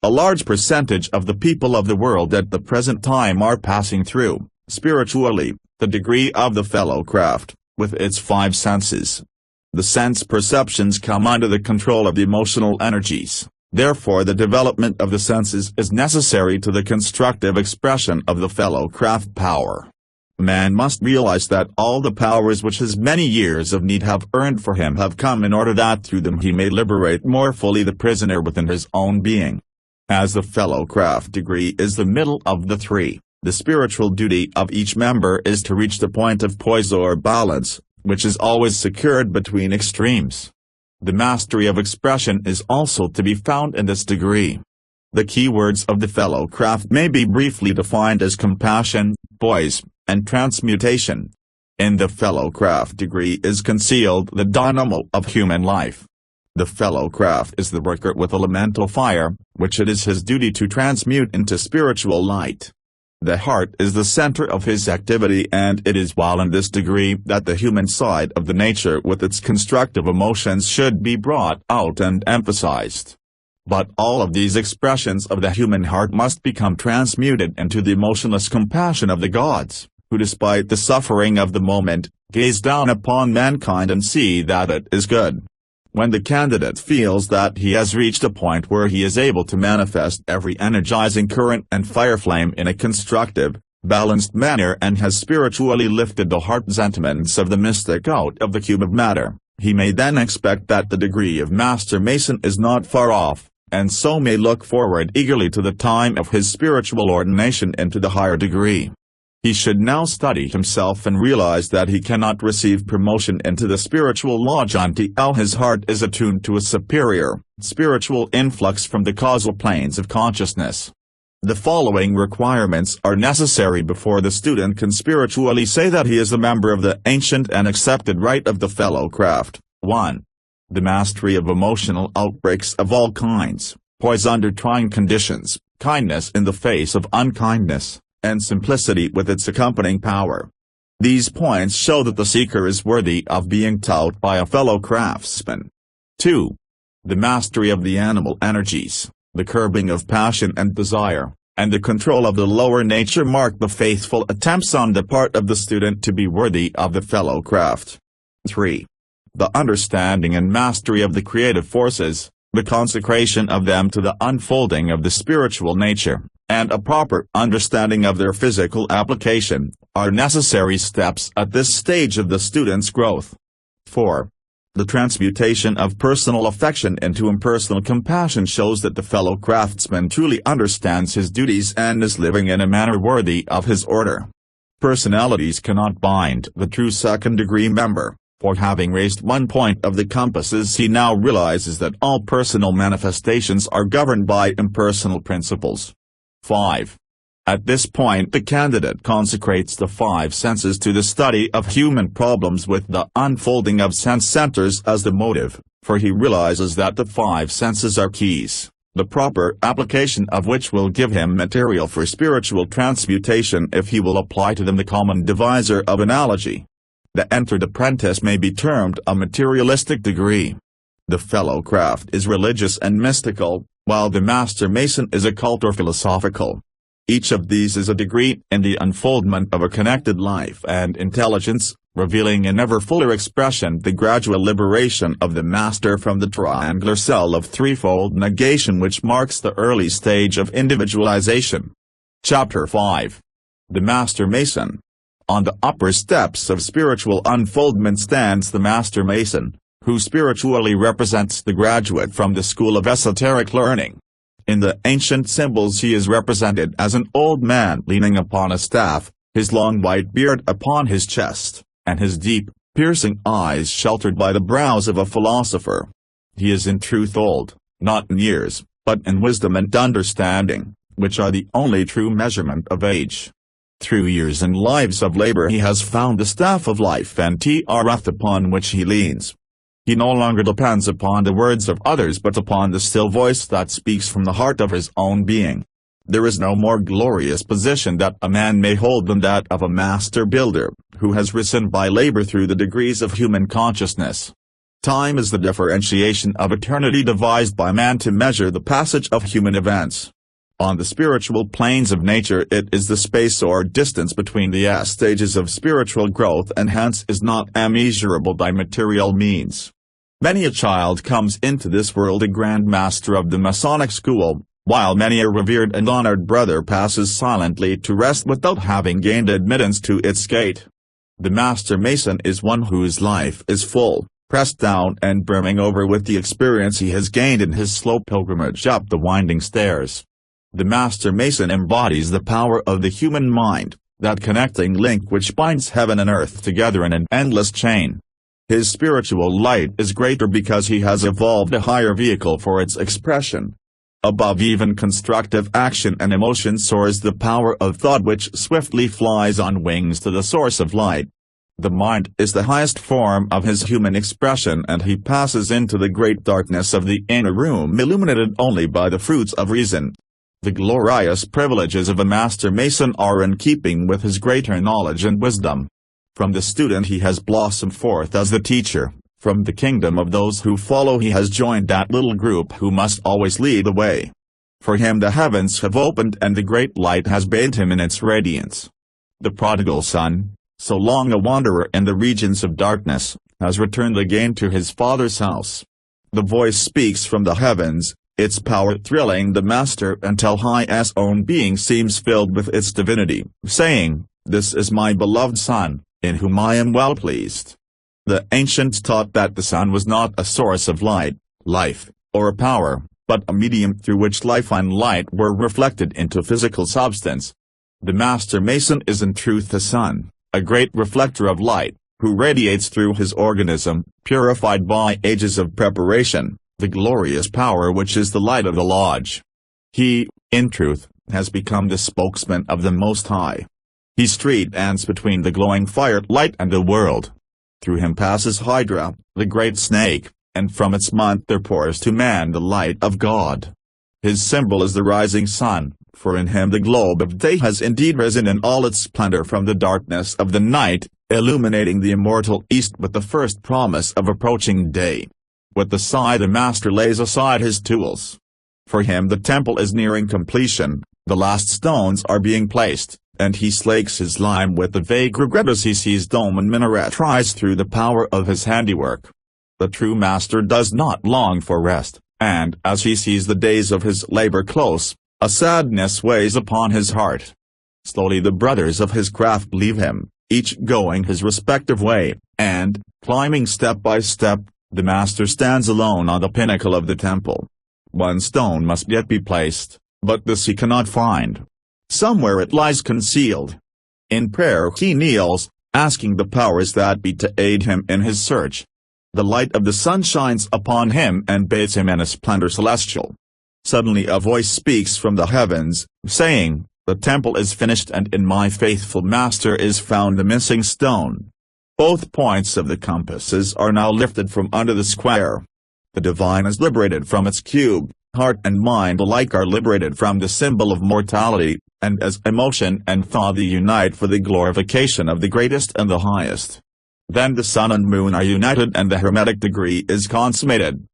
A large percentage of the people of the world at the present time are passing through, spiritually, the degree of the fellow craft, with its 5 senses. The sense perceptions come under the control of the emotional energies, therefore the development of the senses is necessary to the constructive expression of the fellow craft power. Man must realize that all the powers which his many years of need have earned for him have come in order that through them he may liberate more fully the prisoner within his own being. As the fellow craft degree is the middle of the 3, the spiritual duty of each member is to reach the point of poise or balance, which is always secured between extremes. The mastery of expression is also to be found in this degree. The key words of the fellow craft may be briefly defined as compassion, poise, and transmutation. In the fellow craft degree is concealed the dynamo of human life. The fellow craft is the worker with elemental fire, which it is his duty to transmute into spiritual light. The heart is the center of his activity, and it is while in this degree that the human side of the nature with its constructive emotions should be brought out and emphasized. But all of these expressions of the human heart must become transmuted into the emotionless compassion of the gods, who despite the suffering of the moment, gaze down upon mankind and see that it is good. When the candidate feels that he has reached a point where he is able to manifest every energizing current and fire flame in a constructive, balanced manner and has spiritually lifted the heart sentiments of the mystic out of the cube of matter, he may then expect that the degree of Master Mason is not far off, and so may look forward eagerly to the time of his spiritual ordination into the higher degree. He should now study himself and realize that he cannot receive promotion into the spiritual lodge until his heart is attuned to a superior, spiritual influx from the causal planes of consciousness. The following requirements are necessary before the student can spiritually say that he is a member of the ancient and accepted rite of the fellow craft. 1. The mastery of emotional outbreaks of all kinds, poise under trying conditions, kindness in the face of unkindness, and simplicity with its accompanying power. These points show that the seeker is worthy of being taught by a fellow craftsman. 2. The mastery of the animal energies, the curbing of passion and desire, and the control of the lower nature mark the faithful attempts on the part of the student to be worthy of the fellow craft. 3. The understanding and mastery of the creative forces, the consecration of them to the unfolding of the spiritual nature, and a proper understanding of their physical application, are necessary steps at this stage of the student's growth. 4. The transmutation of personal affection into impersonal compassion shows that the fellow craftsman truly understands his duties and is living in a manner worthy of his order. Personalities cannot bind the true second-degree member, for having raised one point of the compasses he now realizes that all personal manifestations are governed by impersonal principles. 5. At this point the candidate consecrates the 5 senses to the study of human problems with the unfolding of sense centers as the motive, for he realizes that the 5 senses are keys, the proper application of which will give him material for spiritual transmutation if he will apply to them the common divisor of analogy. The entered apprentice may be termed a materialistic degree. The fellow craft is religious and mystical, while the Master Mason is occult or philosophical. Each of these is a degree in the unfoldment of a connected life and intelligence, revealing in ever fuller expression the gradual liberation of the master from the triangular cell of threefold negation which marks the early stage of individualization. Chapter 5. The Master Mason. On the upper steps of spiritual unfoldment stands the Master Mason, who spiritually represents the graduate from the school of esoteric learning. In the ancient symbols he is represented as an old man leaning upon a staff, his long white beard upon his chest, and his deep, piercing eyes sheltered by the brows of a philosopher. He is in truth old, not in years, but in wisdom and understanding, which are the only true measurement of age. Through years and lives of labor he has found the staff of life and truth upon which he leans. He no longer depends upon the words of others but upon the still voice that speaks from the heart of his own being. There is no more glorious position that a man may hold than that of a master builder, who has risen by labor through the degrees of human consciousness. Time is the differentiation of eternity devised by man to measure the passage of human events. On the spiritual planes of nature, it is the space or distance between the stages of spiritual growth, and hence is not immeasurable by material means. Many a child comes into this world a Grand Master of the Masonic school, while many a revered and honored brother passes silently to rest without having gained admittance to its gate. The Master Mason is one whose life is full, pressed down and brimming over with the experience he has gained in his slow pilgrimage up the winding stairs. The Master Mason embodies the power of the human mind, that connecting link which binds heaven and earth together in an endless chain. His spiritual light is greater because he has evolved a higher vehicle for its expression. Above even constructive action and emotion soars the power of thought which swiftly flies on wings to the source of light. The mind is the highest form of his human expression, and he passes into the great darkness of the inner room illuminated only by the fruits of reason. The glorious privileges of a Master Mason are in keeping with his greater knowledge and wisdom. From the student he has blossomed forth as the teacher, from the kingdom of those who follow he has joined that little group who must always lead the way. For him the heavens have opened and the great light has bathed him in its radiance. The prodigal son, so long a wanderer in the regions of darkness, has returned again to his father's house. The voice speaks from the heavens, its power thrilling the master until his own being seems filled with its divinity, saying, "This is my beloved son, in whom I am well pleased." The ancients taught that the sun was not a source of light, life, or power, but a medium through which life and light were reflected into physical substance. The Master Mason is in truth the sun, a great reflector of light, who radiates through his organism, purified by ages of preparation, the glorious power which is the light of the lodge. He, in truth, has become the spokesman of the Most High. He street dances between the glowing firelight and the world. Through him passes Hydra, the great snake, and from its mouth there pours to man the light of God. His symbol is the rising sun, for in him the globe of day has indeed risen in all its splendor from the darkness of the night, illuminating the immortal east with the first promise of approaching day. With the sigh the master lays aside his tools. For him the temple is nearing completion, the last stones are being placed, and he slakes his lime with a vague regret as he sees dome and minaret rise through the power of his handiwork. The true master does not long for rest, and as he sees the days of his labor close, a sadness weighs upon his heart. Slowly the brothers of his craft leave him, each going his respective way, and, climbing step by step, the master stands alone on the pinnacle of the temple. One stone must yet be placed, but this he cannot find. Somewhere it lies concealed. In prayer he kneels, asking the powers that be to aid him in his search. The light of the sun shines upon him and bathes him in a splendor celestial. Suddenly a voice speaks from the heavens, saying, "The temple is finished and in my faithful master is found the missing stone." Both points of the compasses are now lifted from under the square. The divine is liberated from its cube, heart and mind alike are liberated from the symbol of mortality, and as emotion and thought they unite for the glorification of the greatest and the highest. Then the sun and moon are united and the hermetic degree is consummated.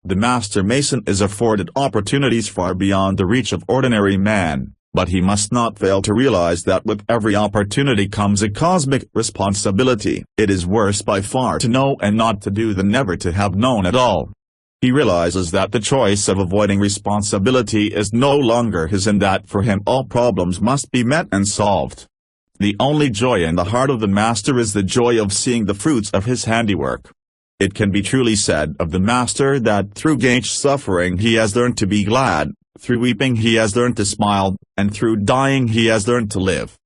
The Master Mason is afforded opportunities far beyond the reach of ordinary man, but he must not fail to realize that with every opportunity comes a cosmic responsibility. It is worse by far to know and not to do than never to have known at all. He realizes that the choice of avoiding responsibility is no longer his and that for him all problems must be met and solved. The only joy in the heart of the master is the joy of seeing the fruits of his handiwork. It can be truly said of the master that through great suffering he has learned to be glad, through weeping he has learned to smile, and through dying he has learned to live.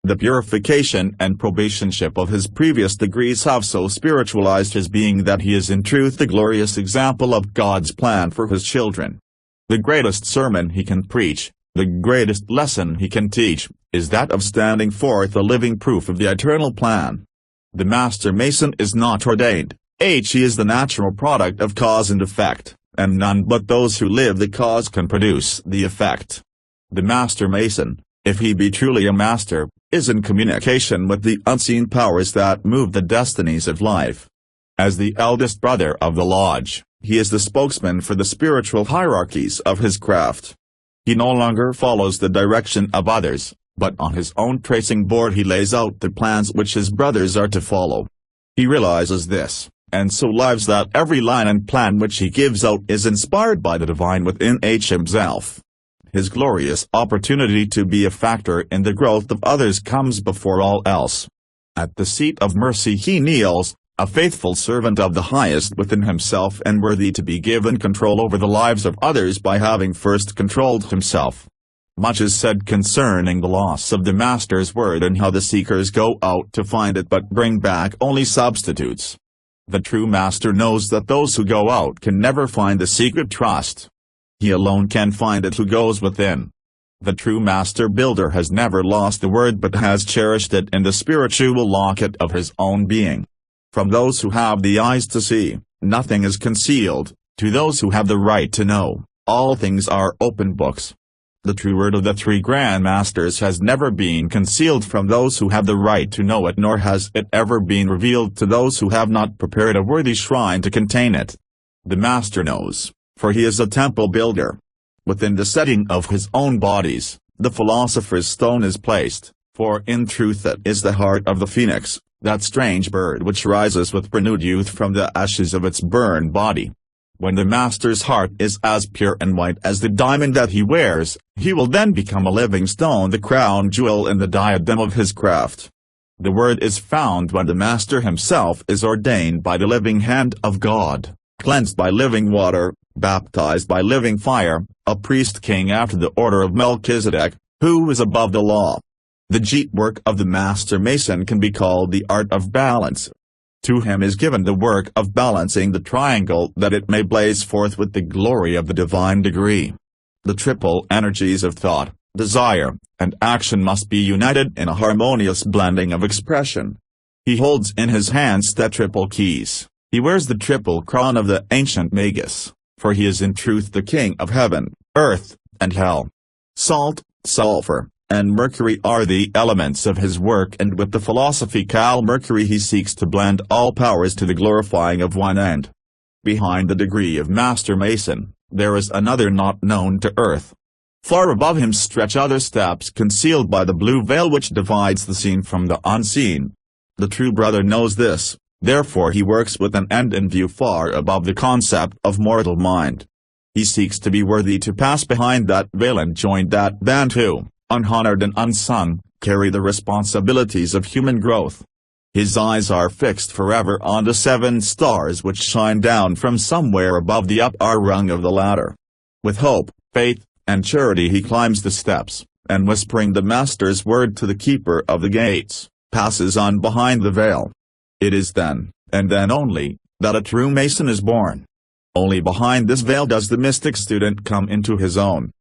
The purification and probationship of his previous degrees have so spiritualized his being that he is in truth the glorious example of God's plan for his children. The greatest sermon he can preach, the greatest lesson he can teach, is that of standing forth a living proof of the eternal plan. The Master Mason is not ordained, he is the natural product of cause and effect, and none but those who live the cause can produce the effect. The Master Mason, if he be truly a master, is in communication with the unseen powers that move the destinies of life. As the eldest brother of the lodge, he is the spokesman for the spiritual hierarchies of his craft. He no longer follows the direction of others, but on his own tracing board he lays out the plans which his brothers are to follow. He realizes this, and so lives that every line and plan which he gives out is inspired by the divine within himself. His glorious opportunity to be a factor in the growth of others comes before all else. At the seat of mercy he kneels, a faithful servant of the highest within himself and worthy to be given control over the lives of others by having first controlled himself. Much is said concerning the loss of the Master's word and how the seekers go out to find it but bring back only substitutes. The true Master knows that those who go out can never find the secret trust. He alone can find it who goes within. The true Master Builder has never lost the word but has cherished it in the spiritual locket of his own being. From those who have the eyes to see, nothing is concealed. To those who have the right to know, all things are open books. The true word of the three Grand Masters has never been concealed from those who have the right to know it, nor has it ever been revealed to those who have not prepared a worthy shrine to contain it. The Master knows, for he is a temple builder. Within the setting of his own bodies, the philosopher's stone is placed, for in truth that is the heart of the phoenix, that strange bird which rises with renewed youth from the ashes of its burned body. When the Master's heart is as pure and white as the diamond that he wears, he will then become a living stone, the crown jewel in the diadem of his craft. The word is found when the Master himself is ordained by the living hand of God, cleansed by living water, baptized by living fire, a priest-king after the order of Melchizedek, who is above the law. The Jeet work of the Master Mason can be called the art of balance. To him is given the work of balancing the triangle that it may blaze forth with the glory of the divine degree. The triple energies of thought, desire, and action must be united in a harmonious blending of expression. He holds in his hands the triple keys. He wears the triple crown of the ancient Magus, for he is in truth the king of heaven, earth, and hell. Salt, sulfur, and mercury are the elements of his work, and with the philosophical mercury he seeks to blend all powers to the glorifying of one end. Behind the degree of Master Mason, there is another not known to earth. Far above him stretch other steps concealed by the blue veil which divides the seen from the unseen. The true brother knows this, therefore he works with an end in view far above the concept of mortal mind. He seeks to be worthy to pass behind that veil and join that band who, unhonored and unsung, carry the responsibilities of human growth. His eyes are fixed forever on the 7 stars which shine down from somewhere above the upper rung of the ladder. With hope, faith, and charity he climbs the steps, and whispering the Master's word to the keeper of the gates, passes on behind the veil. It is then, and then only, that a true Mason is born. Only behind this veil does the mystic student come into his own.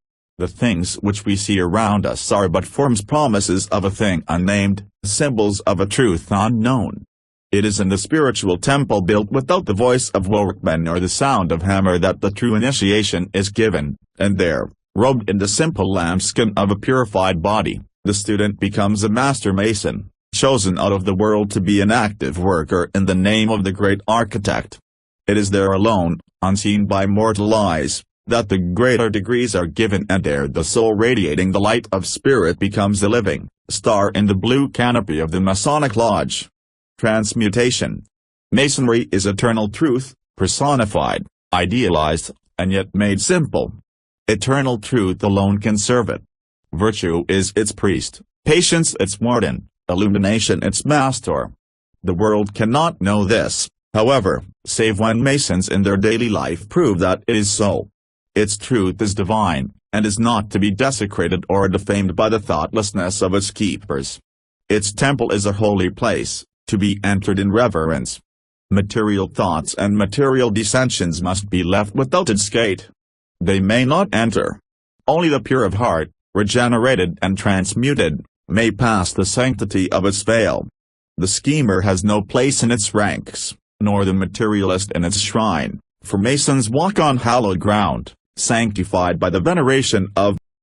The things which we see around us are but forms, promises of a thing unnamed, symbols of a truth unknown. It is in the spiritual temple built without the voice of workman or the sound of hammer that the true initiation is given, and there, robed in the simple lambskin of a purified body, the student becomes a Master Mason, chosen out of the world to be an active worker in the name of the great architect. It is there alone, unseen by mortal eyes, that the greater degrees are given, and there the soul radiating the light of spirit becomes the living star in the blue canopy of the Masonic Lodge. Transmutation. Masonry is eternal truth, personified, idealized, and yet made simple. Eternal truth alone can serve it. Virtue is its priest, patience its warden, illumination its master. The world cannot know this, however, save when Masons in their daily life prove that it is so. Its truth is divine, and is not to be desecrated or defamed by the thoughtlessness of its keepers. Its temple is a holy place, to be entered in reverence. Material thoughts and material dissensions must be left without its gate. They may not enter. Only the pure of heart, regenerated and transmuted, may pass the sanctity of its veil. The schemer has no place in its ranks, nor the materialist in its shrine, for Masons walk on hallowed ground, sanctified by the veneration of